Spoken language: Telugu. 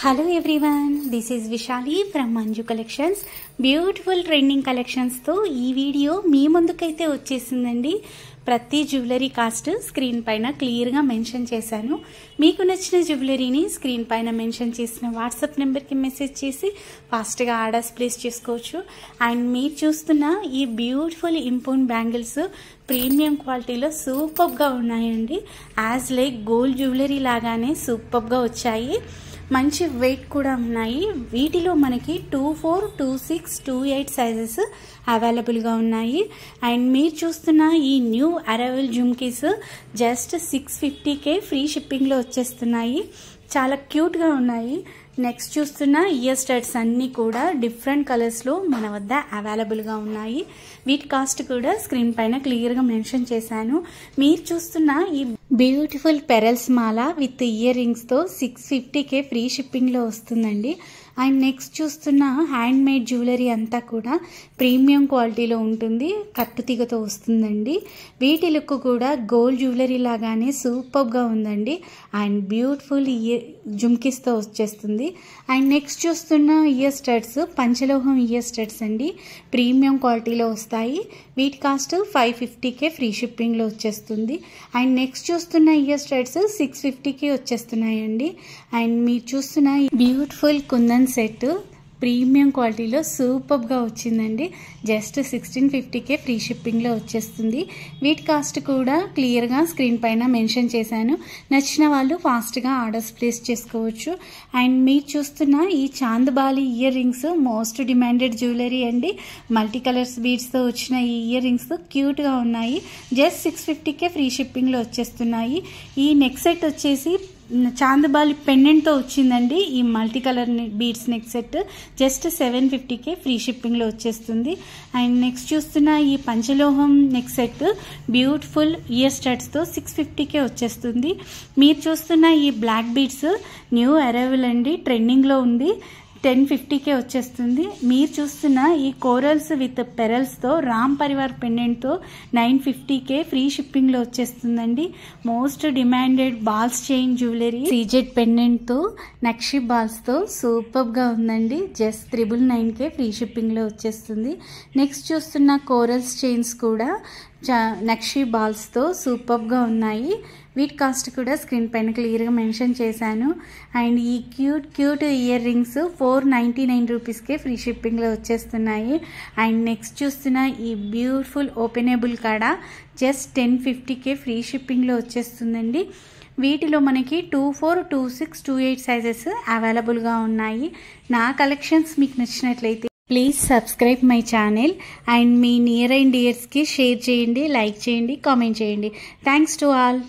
Hello everyone, this is Vishali from Manju collections. Beautiful trending కలెక్షన్స్తో ఈ వీడియో మీ ముందుకైతే వచ్చేసిందండి. ప్రతి జ్యువెలరీ కాస్ట్ స్క్రీన్ పైన క్లియర్గా మెన్షన్ చేశాను. మీకు నచ్చిన జ్యువెలరీని స్క్రీన్ పైన మెన్షన్ చేసిన వాట్సాప్ నెంబర్కి మెసేజ్ చేసి ఫాస్ట్గా ఆర్డర్స్ ప్లేస్ చేసుకోవచ్చు. అండ్ మీరు చూస్తున్న ఈ బ్యూటిఫుల్ ఇంపోర్ట్ బ్యాంగిల్స్ ప్రీమియం క్వాలిటీలో సూపర్గా ఉన్నాయండి. యాజ్ లైక్ గోల్డ్ జ్యువెలరీ లాగానే సూపర్గా వచ్చాయి. మంచి వెయిట్ కూడా ఉన్నాయి. వీటిలో మనకి 24, 26, 28 సైజెస్ అవైలబుల్గా ఉన్నాయి. అండ్ మీరు చూస్తున్న ఈ new arrival jhumkis just 650K free షిప్పింగ్లో వచ్చేస్తున్నాయి. చాలా క్యూట్గా ఉన్నాయి. నెక్స్ట్ చూస్తున్న ఇయర్ స్టడ్స్ అన్నీ కూడా డిఫరెంట్ కలర్స్లో మన వద్ద అవైలబుల్గా ఉన్నాయి. వీటి కాస్ట్ కూడా స్క్రీన్ పైన క్లియర్గా మెన్షన్ చేశాను. మీరు చూస్తున్న ఈ బ్యూటిఫుల్ పెరల్స్ మాల విత్ ఇయర్ రింగ్స్తో 650K ఫ్రీ షిప్పింగ్లో వస్తుందండి. అండ్ నెక్స్ట్ చూస్తున్న హ్యాండ్ మేడ్ జ్యువెలరీ అంతా కూడా ప్రీమియం క్వాలిటీలో ఉంటుంది. కట్టుతీగతో వస్తుందండి. వీటి లుక్ కూడా గోల్డ్ జ్యువెలరీ లాగానే సూపర్గా ఉందండి. అండ్ బ్యూటిఫుల్ జుమ్కీస్తో వచ్చేస్తుంది. అండ్ నెక్స్ట్ చూస్తున్న ఇయర్ స్టడ్స్ పంచలోహం ఇయర్ స్టడ్స్ అండి. ప్రీమియం క్వాలిటీలో వస్తాయి. వీటి కాస్ట్ 550K ఫ్రీ షిప్పింగ్లో వచ్చేస్తుంది. అండ్ నెక్స్ట్ చూస్తున్న ఇయర్ స్టడ్స్ 650K వచ్చేస్తున్నాయండి. అండ్ మీరు చూస్తున్న బ్యూటిఫుల్ కుందన్ సెట్ ప్రీమియం క్వాలిటీలో సూపర్గా వచ్చిందండి. జస్ట్ 1650K ఫ్రీ షిప్పింగ్లో వచ్చేస్తుంది. వీటి కాస్ట్ కూడా క్లియర్గా స్క్రీన్ పైన మెన్షన్ చేశాను. నచ్చిన వాళ్ళు ఫాస్ట్గా ఆర్డర్స్ ప్లేస్ చేసుకోవచ్చు. అండ్ మీరు చూస్తున్న ఈ chandbali ear rings most demanded jewellery అండి. మల్టీ కలర్స్ బీడ్స్తో వచ్చిన ఈ ఇయర్ రింగ్స్ క్యూట్గా ఉన్నాయి. జస్ట్ 650K ఫ్రీ షిప్పింగ్లో వచ్చేస్తున్నాయి. ఈ నెక్ సెట్ వచ్చేసి చాందబాలి పెండెంట్తో వచ్చిందండి. ఈ multi colour beads neck set just 750K free షిప్పింగ్లో వచ్చేస్తుంది. అండ్ నెక్స్ట్ చూస్తున్న ఈ పంచలోహం నెక్ సెట్ బ్యూటిఫుల్ ఇయర్ స్టడ్స్తో 650K వచ్చేస్తుంది. మీరు చూస్తున్న ఈ బ్లాక్ బీడ్స్ న్యూ అరైవల్ అండి. ట్రెండింగ్లో ఉంది. 1050K వచ్చేస్తుంది. మీరు చూస్తున్న ఈ కోరల్స్ విత్ పెరల్స్తో రామ్ పరివార్ పెండెంట్తో 950K ఫ్రీ షిప్పింగ్లో వచ్చేస్తుందండి. Most demanded balls chain jewellery CZ పెండెంట్తో నక్షి బాల్స్తో సూపర్గా ఉందండి. జస్ట్ 999K ఫ్రీ షిప్పింగ్లో వచ్చేస్తుంది. నెక్స్ట్ చూస్తున్న కోరల్స్ చైన్స్ కూడా నక్షి బాల్స్తో సూపర్గా ఉన్నాయి. వీటి కాస్ట్ కూడా స్క్రీన్ పైన క్లియర్గా మెన్షన్ చేశాను. అండ్ ఈ క్యూట్ ఇయర్ రింగ్స్ 499 రూపీస్కే ఫ్రీ షిప్పింగ్లో వచ్చేస్తున్నాయి. అండ్ నెక్స్ట్ చూస్తున్న ఈ బ్యూటిఫుల్ ఓపెనబుల్ కాడ జస్ట్ 1050K ఫ్రీ షిప్పింగ్లో వచ్చేస్తుందండి. వీటిలో మనకి 24, 26, 28 సైజెస్ అవైలబుల్గా ఉన్నాయి. నా కలెక్షన్స్ మీకు నచ్చినట్లయితే please subscribe my channel. And మీ నియర్ అండ్ డియర్స్కి షేర్ చేయండి, లైక్ చేయండి, కామెంట్ చేయండి. Thanks to all.